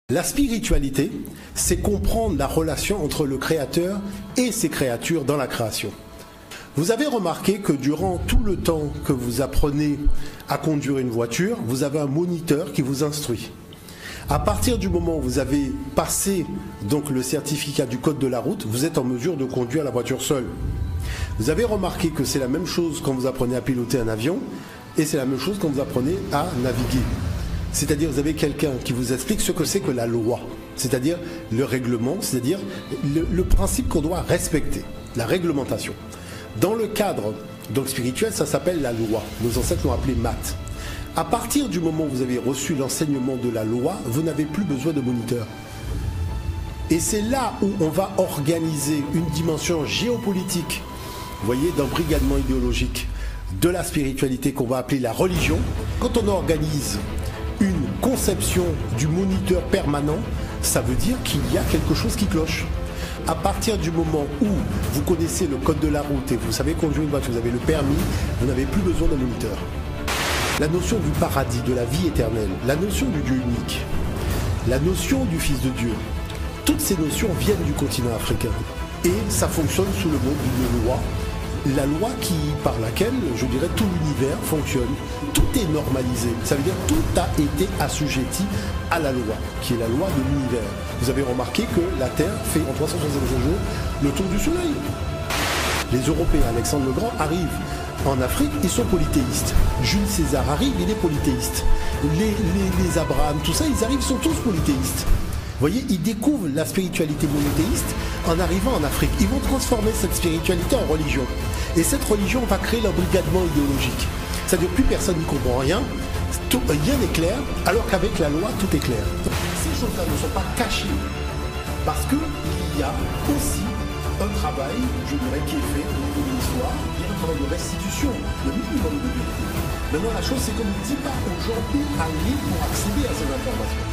La spiritualité, c'est comprendre la relation entre le Créateur et ses créatures dans la création. Vous avez remarqué que durant tout le temps que vous apprenez à conduire une voiture, vous avez un moniteur qui vous instruit. À partir du moment où vous avez passé donc le certificat du code de la route, vous êtes en mesure de conduire la voiture seule. Vous avez remarqué que c'est la même chose quand vous apprenez à piloter un avion et c'est la même chose quand vous apprenez à naviguer. C'est-à-dire vous avez quelqu'un qui vous explique ce que c'est que la loi, c'est-à-dire le règlement, c'est-à-dire le principe qu'on doit respecter, la réglementation. Dans le cadre donc spirituel, ça s'appelle la loi. Nos ancêtres l'ont appelé math. À partir du moment où vous avez reçu l'enseignement de la loi, vous n'avez plus besoin de moniteur. Et c'est là où on va organiser une dimension géopolitique, vous voyez, d'embrigadement idéologique de la spiritualité qu'on va appeler la religion. Quand on organise une conception du moniteur permanent, ça veut dire qu'il y a quelque chose qui cloche. À partir du moment où vous connaissez le code de la route et vous savez conduire une voiture, vous avez le permis, vous n'avez plus besoin d'un moniteur. La notion du paradis, de la vie éternelle, la notion du Dieu unique, la notion du Fils de Dieu, toutes ces notions viennent du continent africain. Et ça fonctionne sous le mode d'une loi, la loi par laquelle, je dirais, tout l'univers fonctionne. Tout est normalisé. Ça veut dire que tout a été assujetti à la loi, qui est la loi de l'univers. Vous avez remarqué que la Terre fait en 365 jours le tour du Soleil. Les Européens, Alexandre le Grand, arrivent en Afrique, ils sont polythéistes. Jules César arrive, il est polythéiste. Les Abraham, tout ça, ils arrivent, ils sont tous polythéistes. Vous voyez, ils découvrent la spiritualité monothéiste en arrivant en Afrique. Ils vont transformer cette spiritualité en religion. Et cette religion va créer l'embrigadement idéologique. C'est-à-dire plus personne n'y comprend rien, rien n'est clair, alors qu'avec la loi, tout est clair. Ces choses-là ne sont pas cachées, parce qu'il y a aussi un travail, je dirais, qui est fait au niveau de l'histoire, il y a un travail de restitution, le minimum de vérité. Maintenant, la chose, c'est qu'on ne dit pas aux gens où aller pour accéder à ces informations.